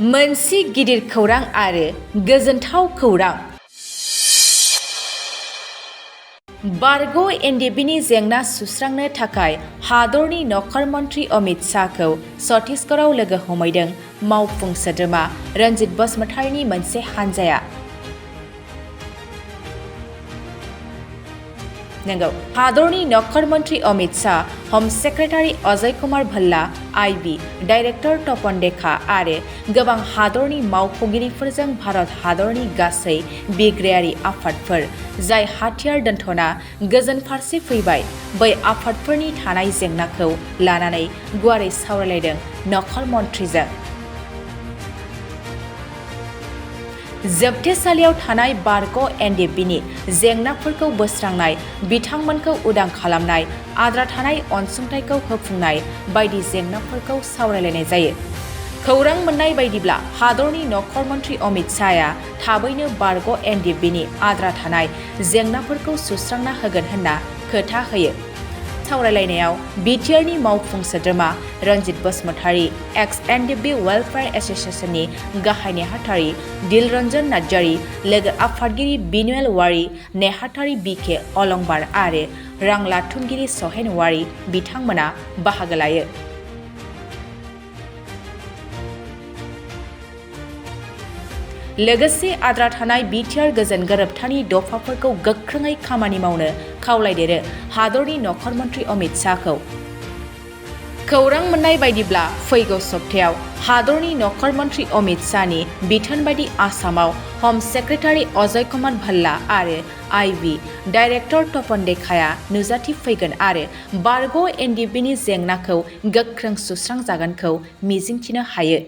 मोनसे गिदिर खौरां आरो गोजोनथाव खौरां। बारग' एनडिएफबिनि जेंना सुस्रांनो थाखाय हादरनि नखर मन्त्रि अमित शाहखौ छत्तीसगढ़आव लोगो हमहैदों मावफुं सोद्रोमा रनजित बसुमतारीनि मोनसे हानजाया। नंगौ, हादरनि नखर मन्त्रि Amit Shah, home secretary Ajay Kumar Bhalla, IB director Tapan Deka आरो गोबां हादरनि मावख'गिरिफोरजों भारत हादरनि गासै बिग्रायारि आफादफोर जाय हाथियार दोनथ'ना गोजोन फारसे फैबाय, बै आफादफोरनि थानाय जेंनाखौ लानानै गुवारै सावरायलायदों नखर मन्त्रिजों। जोबथेसालियाव थानाय बारग' एनडिएफबिनि जेंनाफोरखौ बोस्रांनाय, बिथांमोनखौ उदां खालामनाय, आद्रा थानाय अनसुंथाइखौ होफुंनाय बायदि जेंनाफोरखौ सावरायलायनाय जायो। खौरां मोननाय बायदिब्ला हादरनि नखर मन्त्रि अमित शाहआ थाबैनो बारग' एनडिएफबिनि आद्रा थानाय जेंनाफोरखौ सुस्रांना होगोन होनना खोथा होयो। सावरायलायनायाव बिटिआरनि मावफुं सोद्रोमा रनजित बसुमतारी, एक्स एनडिएफबि वेलफेयार एस'सिएशननि गाहाय नेहाथारि दिलरन्जन नार्जारी, लोगो आफादगिरि बिनुएल वारी, नेहाथारि बिके अलंबार आरो रां लाथुमगिरि सहेन वारी बिथांमोना बाहागो लायो। लोगोसे आद्रा थानाय बिटिआर गोजोन गोरोबथानि दफाफोरखौ गोख्रोङै खामानि मावनो खावलायदेरो हादरनि नखर मन्त्रि अमित शाहखौ। खौरां मोननाय बायदिब्ला फैगौ सप्तायाव हादरनि नखर मन्त्रि अमित शाहनि बिथोन बायदि आसामाव हम सेक्रेटारि अजय कुमार भल्ला आरो आईबी डाइरेक्टर तपन देखाया नुजाथिफैगोन आरो बारग' एनडिएफबिनि जेंनाखौ गोख्रों सुस्रांजागोनखौ मिजिंथिनो हायो।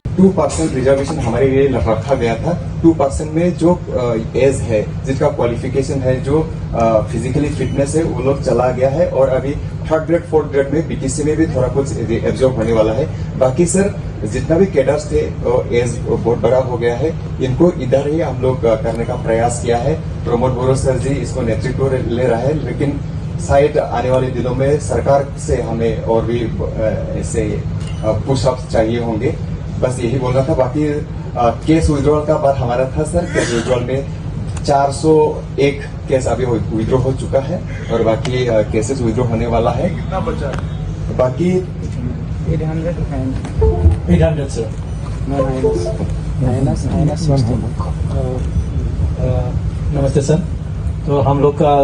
2% रिजर्वेशन हमारे लिए रखा गया था। 2% में जो एज है, जिसका क्वालिफिकेशन है, जो फिजिकली फिटनेस है, वो लोग चला गया है और अभी 3rd ग्रेड 4th ग्रेड में बीटीसी में भी थोड़ा कुछ एब्जॉर्ब होने वाला है। बाकी सर जितना भी कैडर्स थे एज बहुत बड़ा हो गया है, इनको इधर ही हम लोग करने का प्रयास किया है। प्रमोद बोरो सर जी इसको नेतृत्व ले रहा है, लेकिन शायद आने वाले दिनों में सरकार से हमें और भी ऐसे पुशअप्स चाहिए होंगे। बस यही बोलना था। बाकी केस विड्रॉल का बात हमारा था सर। केस विड्रॉल में 401 केस अभी विड्रॉ हो चुका है और बाकी केसेस विड्रॉ होने वाला है। कितना बचा? बाकी 800 सर। नमस्ते सर। तो हम लोग का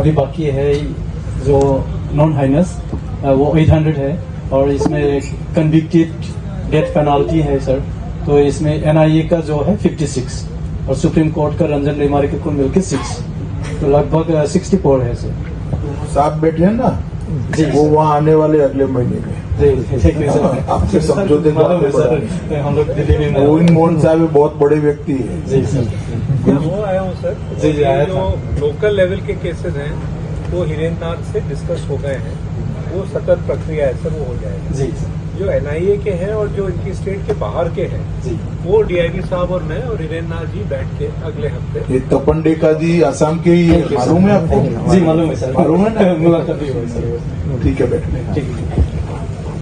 अभी बाकी है जो नॉन हाइनेस वो 800 है और इसमें कन्विक्टेड डेथ पेनाल्टी है सर। तो इसमें एनआईए का जो है 56 और सुप्रीम कोर्ट का रंजन रेमारी के कुल मिलकर 6, तो लगभग 64 है सर। साथ बैठे हैं ना जी, वो वहाँ आने वाले अगले महीने में। आपके समझौते हम लोग दिल्ली में गोविंद मोहन साहब बहुत बड़े व्यक्ति है। जी सर। वो आया हूँ सर। जी जी आया था। जो लोकल लेवल के केसेस हैं वो हिरेननाथ से डिस्कस हो गए हैं, वो सतत प्रक्रिया है सर, वो हो जाएगा। जी सर। जो एनआईए के हैं और जो इनकी स्टेट के बाहर के हैं जी, वो डीआईबी साहब और मैं और हिरेननाथ जी बैठ के अगले हफ्ते। ये तपन डेका जी असम के ही मालूम है आपको? जी मालूम है सर। मालूम है ना? मुलाकात भी हुई सर। ठीक है, बैठने। ठीक है।